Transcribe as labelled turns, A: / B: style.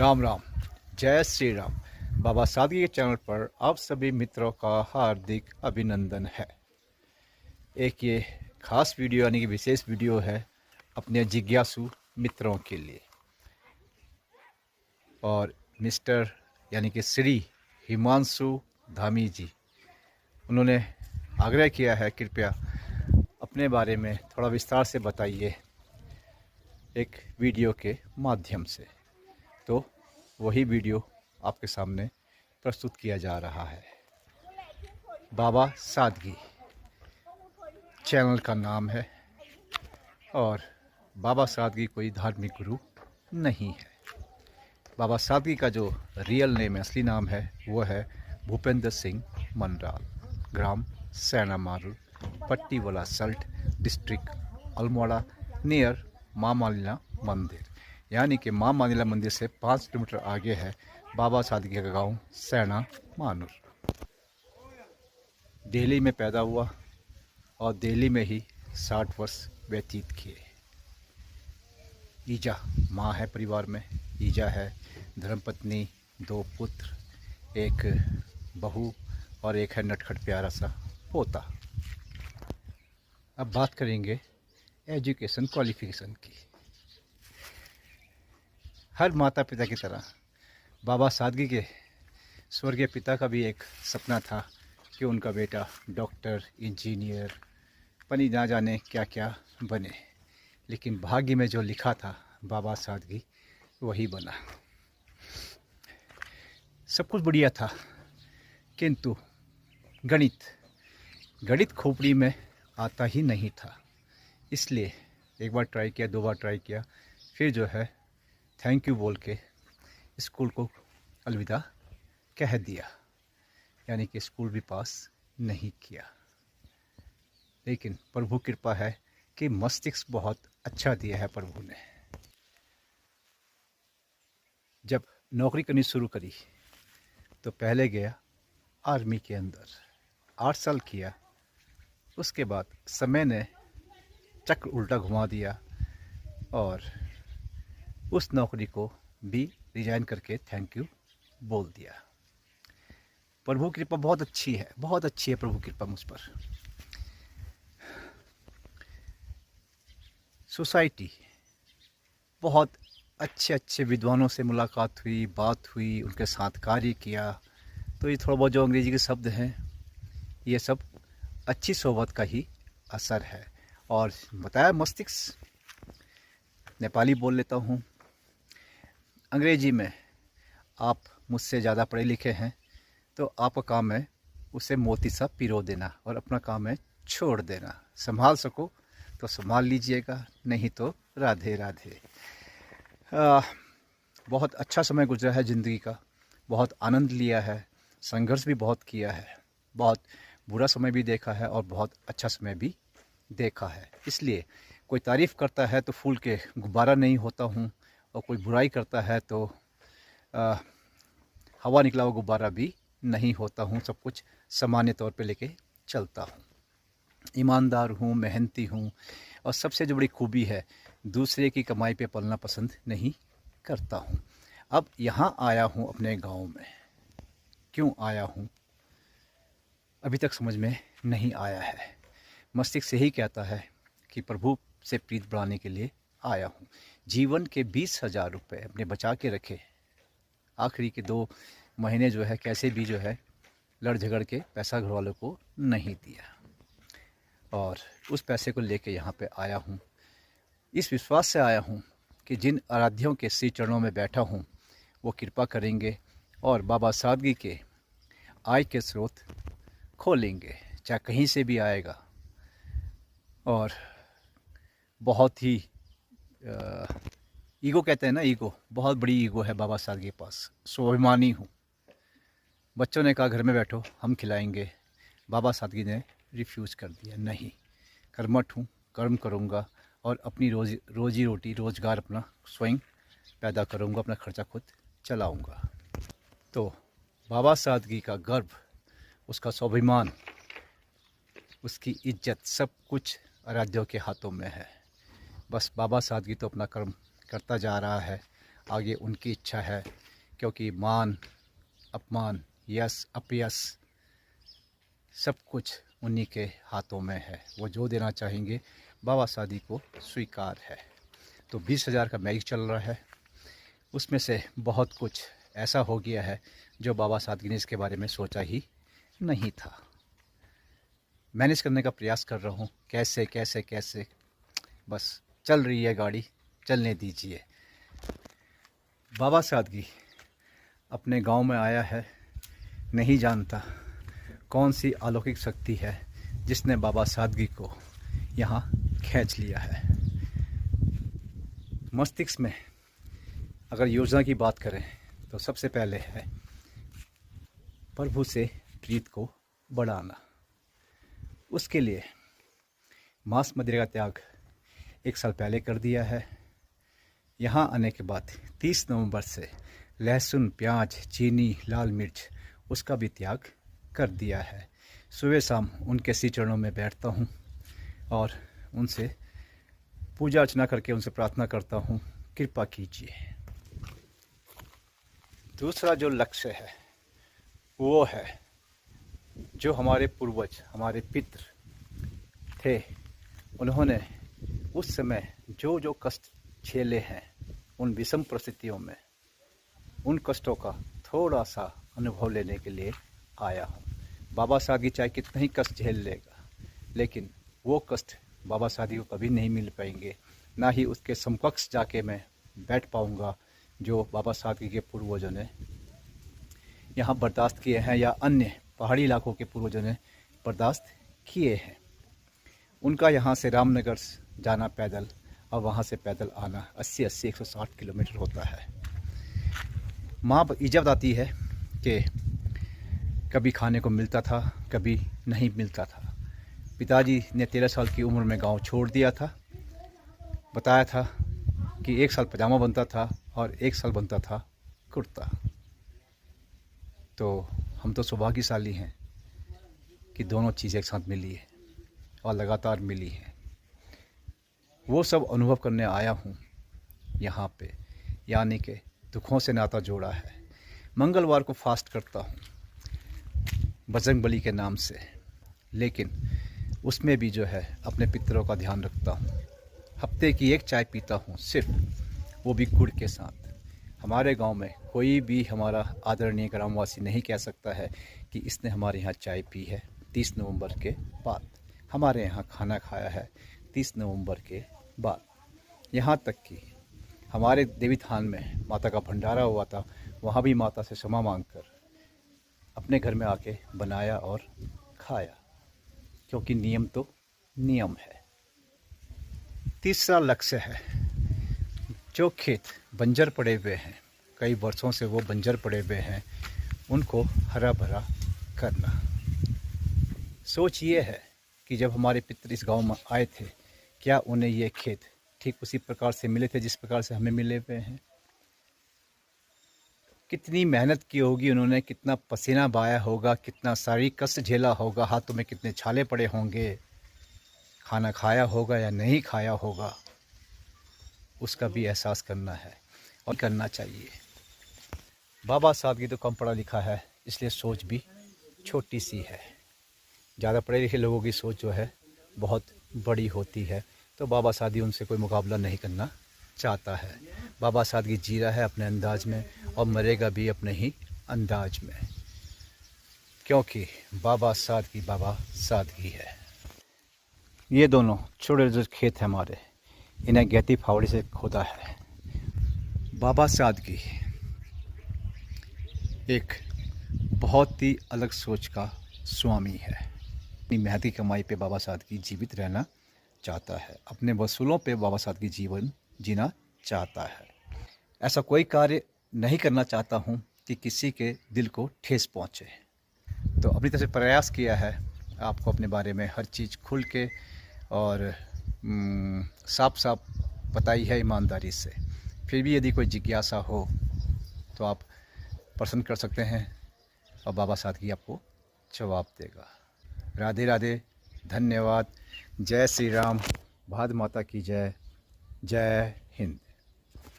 A: राम राम, जय श्री राम। बाबा सादगी के चैनल पर आप सभी मित्रों का हार्दिक अभिनंदन है। एक ये खास वीडियो यानी कि विशेष वीडियो है अपने जिज्ञासु मित्रों के लिए। और मिस्टर यानी कि श्री हिमांशु धामी जी, उन्होंने आग्रह किया है कृपया अपने बारे में थोड़ा विस्तार से बताइए एक वीडियो के माध्यम से। तो वही वीडियो आपके सामने प्रस्तुत किया जा रहा है। बाबा सादगी चैनल का नाम है और बाबा सादगी कोई धार्मिक गुरु नहीं है। बाबा सादगी का जो रियल नेम है, असली नाम है, वो है भूपेंद्र सिंह मनराल, ग्राम सैना मारुल, पट्टी वाला सल्ट, डिस्ट्रिक्ट अल्मोड़ा, नियर माँ मालिना मंदिर। यानी कि माँ मानिला मंदिर से 5 किलोमीटर आगे है बाबा सादगी का गांव सैना मानुर। दिल्ली में पैदा हुआ और दिल्ली में ही 60 वर्ष व्यतीत किए। ईजा माँ है परिवार में, ईजा है धर्मपत्नी, 2 पुत्र, एक बहू और एक है नटखट प्यारा सा पोता। अब बात करेंगे एजुकेशन क्वालिफिकेशन की। हर माता पिता की तरह बाबा सादगी के स्वर्गीय पिता का भी एक सपना था कि उनका बेटा डॉक्टर, इंजीनियर, पनी ना जाने क्या क्या बने। लेकिन भाग्य में जो लिखा था बाबा सादगी वही बना। सब कुछ बढ़िया था, किंतु गणित खोपड़ी में आता ही नहीं था। इसलिए एक बार ट्राई किया, 2 बार ट्राई किया, फिर जो है थैंक यू बोल के स्कूल को अलविदा कह दिया। यानी कि स्कूल भी पास नहीं किया। लेकिन प्रभु कृपा है कि मस्तिष्क बहुत अच्छा दिया है प्रभु ने। जब नौकरी करनी शुरू करी तो पहले गया आर्मी के अंदर, 8 साल किया। उसके बाद समय ने चक्र उल्टा घुमा दिया और उस नौकरी को भी रिजाइन करके थैंक यू बोल दिया। प्रभु की कृपा बहुत अच्छी है, बहुत अच्छी है प्रभु की कृपा मुझ पर। सोसाइटी बहुत अच्छे विद्वानों से मुलाकात हुई, बात हुई, उनके साथ कार्य किया। तो ये थोड़ा बहुत जो अंग्रेजी के शब्द हैं, ये सब अच्छी सोबत का ही असर है। और बताया मस्तिष्क, नेपाली बोल लेता हूँ। अंग्रेजी में आप मुझसे ज़्यादा पढ़े लिखे हैं तो आपका काम है उसे मोती सा पिरो देना और अपना काम है छोड़ देना। संभाल सको तो संभाल लीजिएगा, नहीं तो राधे राधे। बहुत अच्छा समय गुजरा है ज़िंदगी का, बहुत आनंद लिया है, संघर्ष भी बहुत किया है, बहुत बुरा समय भी देखा है और बहुत अच्छा समय भी देखा है। इसलिए कोई तारीफ़ करता है तो फूल के गुब्बारा नहीं होता हूँ, और कोई बुराई करता है तो हवा निकला हुआ गुब्बारा भी नहीं होता हूँ। सब कुछ सामान्य तौर पे लेके चलता हूँ। ईमानदार हूँ, मेहनती हूँ, और सबसे जो बड़ी खूबी है, दूसरे की कमाई पे पलना पसंद नहीं करता हूँ। अब यहाँ आया हूँ अपने गांव में। क्यों आया हूँ अभी तक समझ में नहीं आया है। मस्तिष्क से ही कहता है कि प्रभु से प्रीत बढ़ाने के लिए आया हूँ। जीवन के 20,000 रुपये अपने बचा के रखे। आखिरी के 2 महीने जो है कैसे भी जो है लड़ झगड़ के पैसा घर वालों को नहीं दिया, और उस पैसे को लेके यहाँ पे आया हूँ। इस विश्वास से आया हूँ कि जिन आराध्यों के श्री चरणों में बैठा हूँ वो कृपा करेंगे और बाबा सादगी के आय के स्रोत खोलेंगे, चाहे कहीं से भी आएगा। और बहुत ही ईगो कहते हैं ना, ईगो, बहुत बड़ी ईगो है बाबा सादगी के पास। स्वाभिमानी हूँ। बच्चों ने कहा घर में बैठो हम खिलाएंगे, बाबा सादगी ने रिफ्यूज़ कर दिया। नहीं, कर्मठ हूँ, कर्म करूँगा और अपनी रोजी रोटी रोज़गार अपना स्वयं पैदा करूँगा, अपना खर्चा खुद चलाऊँगा। तो बाबा सादगी का गर्व, उसका स्वाभिमान, उसकी इज्जत, सब कुछ आराध्यों के हाथों में है। बस बाबा सादगी तो अपना कर्म करता जा रहा है। आगे उनकी इच्छा है, क्योंकि मान अपमान यश अपयश सब कुछ उन्हीं के हाथों में है। वो जो देना चाहेंगे बाबा सादी को स्वीकार है। तो 20,000 का मैच चल रहा है, उसमें से बहुत कुछ ऐसा हो गया है जो बाबा सादगी ने इसके बारे में सोचा ही नहीं था। मैनेज करने का प्रयास कर रहा हूँ, कैसे कैसे कैसे, बस चल रही है गाड़ी, चलने दीजिए। बाबा सादगी अपने गांव में आया है, नहीं जानता कौन सी अलौकिक शक्ति है जिसने बाबा सादगी को यहाँ खींच लिया है। मस्तिष्क में अगर योजना की बात करें तो सबसे पहले है प्रभु से प्रीत को बढ़ाना। उसके लिए मांस मदिरा का त्याग 1 साल पहले कर दिया है। यहाँ आने के बाद 30 नवंबर से लहसुन, प्याज, चीनी, लाल मिर्च उसका भी त्याग कर दिया है। सुबह शाम उनके श्री चरणों में बैठता हूँ और उनसे पूजा अर्चना करके उनसे प्रार्थना करता हूँ, कृपा कीजिए। दूसरा जो लक्ष्य है वो है जो हमारे पूर्वज, हमारे पितृ थे, उन्होंने उस समय जो जो कष्ट झेले हैं उन विषम परिस्थितियों में, उन कष्टों का थोड़ा सा अनुभव लेने के लिए आया हूँ। बाबा सादगी चाहे कितना ही कष्ट झेल लेगा, लेकिन वो कष्ट बाबा सादगी को कभी नहीं मिल पाएंगे, ना ही उसके समकक्ष जाके मैं बैठ पाऊँगा जो बाबा सादगी के पूर्वजों ने यहाँ बर्दाश्त किए हैं या अन्य पहाड़ी इलाकों के पूर्वजों ने बर्दाश्त किए हैं। उनका यहाँ से रामनगर जाना पैदल और वहाँ से पैदल आना 80-80 160 किलोमीटर होता है। माँ इजाज़त आती है कि कभी खाने को मिलता था, कभी नहीं मिलता था। पिताजी ने 13 साल की उम्र में गांव छोड़ दिया था। बताया था कि 1 साल पजामा बनता था और 1 साल बनता था कुर्ता। तो हम तो सौभाग्यशाली हैं कि दोनों चीज़ें एक साथ मिली है और लगातार मिली है। वो सब अनुभव करने आया हूँ यहाँ पे, यानी कि दुखों से नाता जोड़ा है। मंगलवार को फास्ट करता हूँ बजरंग बली के नाम से, लेकिन उसमें भी जो है अपने पितरों का ध्यान रखता हूँ। हफ्ते की 1 चाय पीता हूँ सिर्फ, वो भी गुड़ के साथ। हमारे गांव में कोई भी हमारा आदरणीय ग्रामवासी नहीं कह सकता है कि इसने हमारे यहाँ चाय पी है 30 नवंबर के बाद। हमारे यहाँ खाना खाया है 30 नवंबर के बाद। यहाँ तक कि हमारे देवी थान में माता का भंडारा हुआ था, वहाँ भी माता से क्षमा मांगकर अपने घर में आके बनाया और खाया, क्योंकि नियम तो नियम है। तीसरा लक्ष्य है जो खेत बंजर पड़े हुए हैं, कई वर्षों से वो बंजर पड़े हुए हैं, उनको हरा भरा करना। सोच ये है कि जब हमारे पितृ इस गांव में आए थे, क्या उन्हें ये खेत ठीक उसी प्रकार से मिले थे जिस प्रकार से हमें मिले हुए हैं? कितनी मेहनत की होगी उन्होंने, कितना पसीना बहाया होगा, कितना शारीरिक कष्ट झेला होगा, हाथों में कितने छाले पड़े होंगे, खाना खाया होगा या नहीं खाया होगा, उसका भी एहसास करना है और करना चाहिए। बाबा सादगी तो कम पढ़ा लिखा है, इसलिए सोच भी छोटी सी है। ज़्यादा पढ़े लिखे लोगों की सोच जो है बहुत बड़ी होती है, तो बाबा सादगी उनसे कोई मुकाबला नहीं करना चाहता है। बाबा सादगी जी रहा है अपने अंदाज में और मरेगा भी अपने ही अंदाज में, क्योंकि बाबा सादगी है। ये दोनों छोटे जो खेत हैं हमारे, इन्हें गहती फावड़ी से खोदा है। बाबा सादगी एक बहुत ही अलग सोच का स्वामी है। अपनी मेहनत की कमाई पे बाबा सादगी जीवित रहना चाहता है, अपने वसूलों पे बाबा सादगी जीवन जीना चाहता है। ऐसा कोई कार्य नहीं करना चाहता हूँ कि किसी के दिल को ठेस पहुँचे। तो अपनी तरफ से प्रयास किया है आपको अपने बारे में हर चीज़ खुल के और साफ साफ बताई है ईमानदारी से। फिर भी यदि कोई जिज्ञासा हो तो आप प्रश्न कर सकते हैं और बाबा सादगी आपको जवाब देगा। राधे राधे, धन्यवाद। जय श्री राम, भारत माता की जय, जय हिंद।